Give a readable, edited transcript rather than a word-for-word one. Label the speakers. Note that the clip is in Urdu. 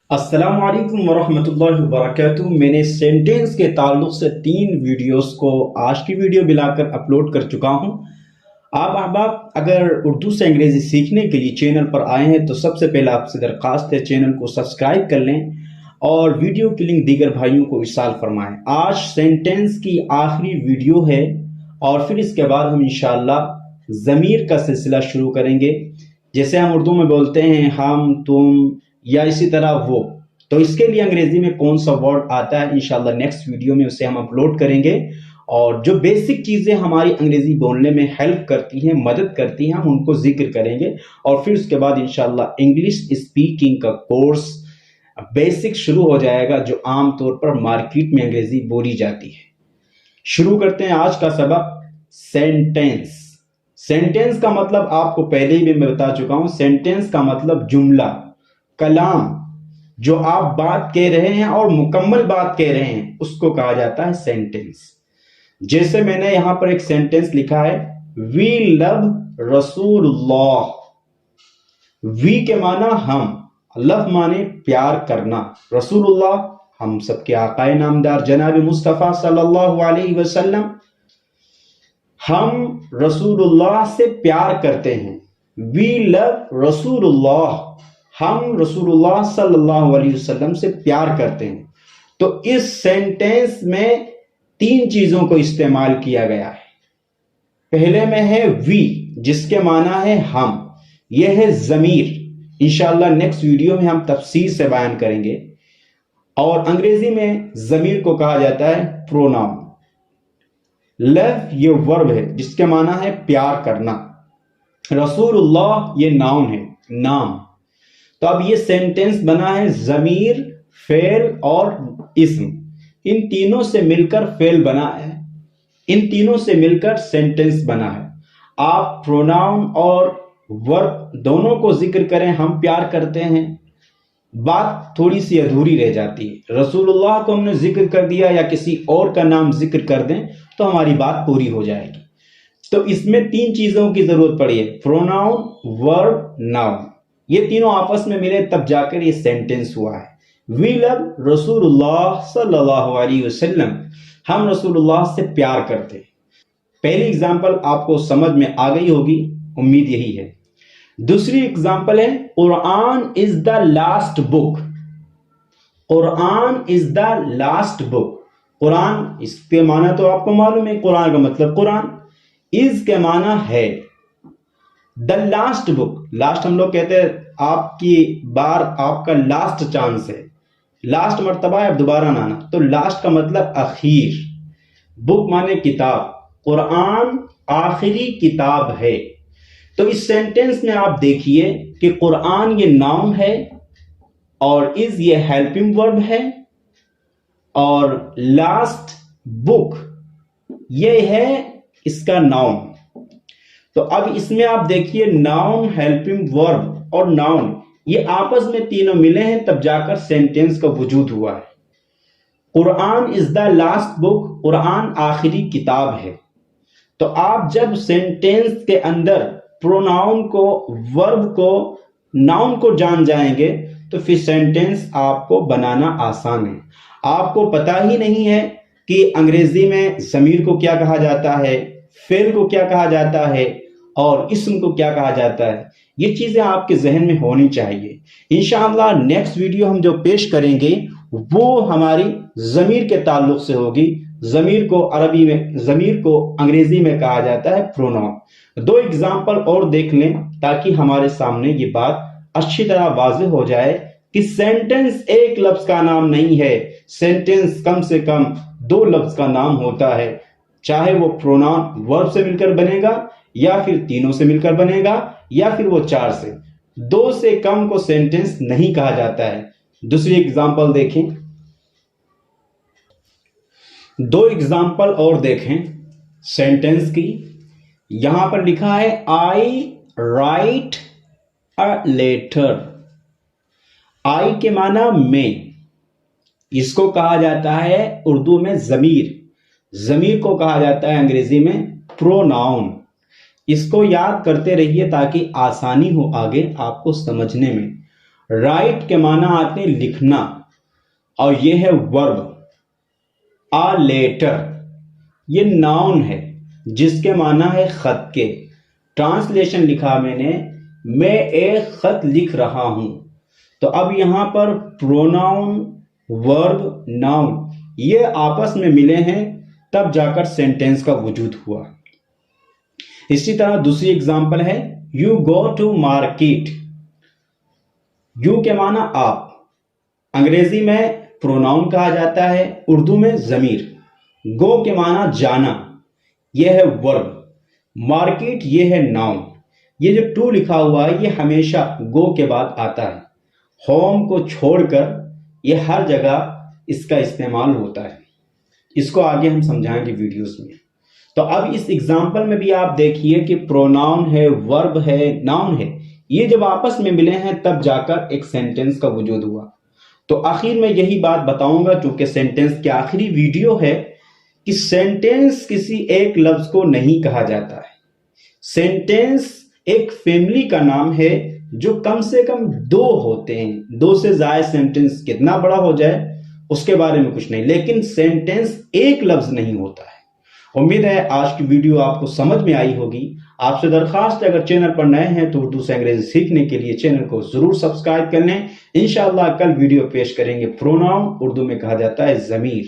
Speaker 1: السلام علیکم ورحمۃ اللہ وبرکاتہ۔ میں نے سینٹینس کے تعلق سے 3 ویڈیوز کو آج کی ویڈیو ملا کر اپلوڈ کر چکا ہوں۔ آپ احباب اگر اردو سے انگریزی سیکھنے کے لیے چینل پر آئے ہیں تو سب سے پہلے آپ سے درخواست ہے چینل کو سبسکرائب کر لیں اور ویڈیو کی لنک دیگر بھائیوں کو ارسال فرمائیں۔ آج سینٹینس کی آخری ویڈیو ہے اور پھر اس کے بعد ہم انشاءاللہ ضمیر کا سلسلہ شروع کریں گے۔ جیسے ہم اردو میں بولتے ہیں ہم، تم یا اسی طرح وہ، تو اس کے لیے انگریزی میں کون سا ورڈ آتا ہے انشاءاللہ نیکسٹ ویڈیو میں اسے ہم اپلوڈ کریں گے، اور جو بیسک چیزیں ہماری انگریزی بولنے میں ہیلپ کرتی ہیں، مدد کرتی ہیں، ہم ان کو ذکر کریں گے، اور پھر اس کے بعد انشاءاللہ انگلش اسپیکنگ کا کورس بیسک شروع ہو جائے گا جو عام طور پر مارکیٹ میں انگریزی بولی جاتی ہے۔ شروع کرتے ہیں آج کا سبق۔ سینٹینس۔ سینٹینس کا مطلب آپ کو پہلے ہی میں بتا چکا ہوں۔ سینٹینس کا مطلب جملہ، کلام، جو آپ بات کہہ رہے ہیں اور مکمل بات کہہ رہے ہیں اس کو کہا جاتا ہے سینٹینس۔ جیسے میں نے یہاں پر ایک سینٹینس لکھا ہے، وی لو رسول اللہ۔ وی کے معنی ہم، لو معنی پیار کرنا، رسول اللہ ہم سب کے آقا نامدار جناب مصطفیٰ صلی اللہ علیہ وسلم، ہم رسول اللہ سے پیار کرتے ہیں۔ وی لو رسول اللہ، ہم رسول اللہ صلی اللہ علیہ وسلم سے پیار کرتے ہیں۔ تو اس سینٹینس میں 3 چیزوں کو استعمال کیا گیا ہے۔ پہلے میں ہے وی، جس کے معنی ہے ہم، یہ ہے ضمیر، انشاءاللہ نیکسٹ ویڈیو میں ہم تفصیل سے بیان کریں گے، اور انگریزی میں ضمیر کو کہا جاتا ہے پروناؤن۔ لو یہ ورب ہے جس کے معنی ہے پیار کرنا، رسول اللہ یہ ناؤن ہے، نام۔ تو اب یہ سینٹینس بنا ہے ضمیر، فعل اور اسم، ان تینوں سے مل کر فعل بنا ہے، ان تینوں سے مل کر سینٹینس بنا ہے۔ آپ پروناؤن اور ورب دونوں کو ذکر کریں، ہم پیار کرتے ہیں، بات تھوڑی سی ادھوری رہ جاتی ہے۔ رسول اللہ کو ہم نے ذکر کر دیا یا کسی اور کا نام ذکر کر دیں تو ہماری بات پوری ہو جائے گی۔ تو اس میں 3 چیزوں کی ضرورت پڑی ہے، پروناؤن، ورب، ناؤن، یہ تینوں آپس میں ملے تب جا کر یہ سینٹینس ہوا ہے۔ وی لو رسول اللہ صلی اللہ علیہ وسلم، ہم رسول اللہ سے پیار کرتے ہیں۔ پہلی اگزامپل آپ کو سمجھ میں آ گئی ہوگی، امید یہی ہے۔ دوسری اگزامپل ہے، قرآن از the last book. Quran is the last book. قرآن، اس کے معنی تو آپ کو معلوم ہے، قرآن کا مطلب قرآن، از کے معنی ہے، دا لاسٹ بک، لاسٹ ہم لوگ کہتے ہیں آپ کی بار، آپ کا لاسٹ چانس ہے، لاسٹ مرتبہ ہے، اب دوبارہ نہ آنا، تو لاسٹ کا مطلب اخیر، بک مانے کتاب، قرآن آخری کتاب ہے۔ تو اس سینٹینس میں آپ دیکھیے کہ قرآن یہ ناؤن ہے اور از یہ ہیلپنگ ورب ہے، اور لاسٹ بک یہ ہے اس کا ناؤن۔ تو اب اس میں آپ دیکھیے ناؤن، ہیلپنگ ورب اور ناؤن یہ آپس میں تینوں ملے ہیں تب جا کر سینٹینس کا وجود ہوا ہے۔ قرآن از دا لاسٹ بک، قرآن آخری کتاب ہے۔ تو آپ جب سینٹینس کے اندر پروناؤن کو، ورب کو، ناؤن کو جان جائیں گے تو پھر سینٹینس آپ کو بنانا آسان ہے۔ آپ کو پتہ ہی نہیں ہے کہ انگریزی میں ضمیر کو کیا کہا جاتا ہے، فعل کو کیا کہا جاتا ہے، اور اسم کو کیا کہا جاتا ہے، یہ چیزیں آپ کے ذہن میں ہونی چاہیے۔ انشاءاللہ نیکسٹ ویڈیو ہم جو پیش کریں گے وہ ہماری ضمیر کے تعلق سے ہوگی۔ ضمیر کو عربی میں، ضمیر کو انگریزی میں کہا جاتا ہے پروناؤن۔ 2 اگزامپل اور دیکھ لیں تاکہ ہمارے سامنے یہ بات اچھی طرح واضح ہو جائے کہ سینٹینس ایک لفظ کا نام نہیں ہے، سینٹینس کم سے کم 2 لفظ کا نام ہوتا ہے، چاہے وہ پروناؤن ورب سے مل کر بنے گا یا پھر تینوں سے مل کر بنے گا یا پھر وہ 4 سے، 2 سے کم کو سینٹینس نہیں کہا جاتا ہے۔ دوسری اگزامپل دیکھیں، 2 اگزامپل اور دیکھیں سینٹینس کی۔ یہاں پر لکھا ہے آئی رائٹ اے لیٹر۔ آئی کے معنی میں، اس کو کہا جاتا ہے اردو میں ضمیر، ضمیر کو کہا جاتا ہے انگریزی میں پروناؤن۔ اس کو یاد کرتے رہیے تاکہ آسانی ہو آگے آپ کو سمجھنے میں۔ رائٹ کے معنی آتے ہیں لکھنا، اور یہ ہے ورب. آ لیٹر یہ ناؤن ہے جس کے معنی ہے خط کے. ٹرانسلیشن لکھا میں ایک خط لکھ رہا ہوں. تو اب یہاں پر پروناؤن، ورب، ناؤن یہ آپس میں ملے ہیں، تب جا کر سینٹینس کا وجود ہوا. اسی طرح دوسری اگزامپل ہے you go to market. You کے معنی آپ، انگریزی میں پروناؤن کہا جاتا ہے، اردو میں ضمیر. گو کے معنی جانا، یہ ہے ورب. مارکیٹ یہ ہے ناؤن. یہ جو ٹو لکھا ہوا ہے یہ ہمیشہ گو کے بعد آتا ہے. ہوم کو چھوڑ کر یہ ہر جگہ اس کا استعمال ہوتا ہے. اس کو آگے ہم سمجھائیں گے ویڈیوز میں. تو اب اس اگزامپل میں بھی آپ دیکھیے کہ پروناؤن ہے، ورب ہے، ناؤن ہے، یہ جب آپس میں ملے ہیں تب جا کر ایک سینٹینس کا وجود ہوا. تو آخر میں یہی بات بتاؤں گا، چونکہ سینٹینس کی آخری ویڈیو ہے، کہ سینٹینس کسی ایک لفظ کو نہیں کہا جاتا ہے. سینٹینس ایک فیملی کا نام ہے جو کم سے کم دو ہوتے ہیں. دو سے زائد سینٹینس کتنا بڑا ہو جائے اس کے بارے میں کچھ نہیں، لیکن سینٹینس ایک لفظ نہیں ہوتا ہے. امید ہے آج کی ویڈیو آپ کو سمجھ میں آئی ہوگی. آپ سے درخواست ہے اگر چینل پر نئے ہیں تو اردو سے انگریزی سیکھنے کے لیے چینل کو ضرور سبسکرائب کر لیں. انشاءاللہ کل ویڈیو پیش کریں گے پروناؤن، اردو میں کہا جاتا ہے ضمیر.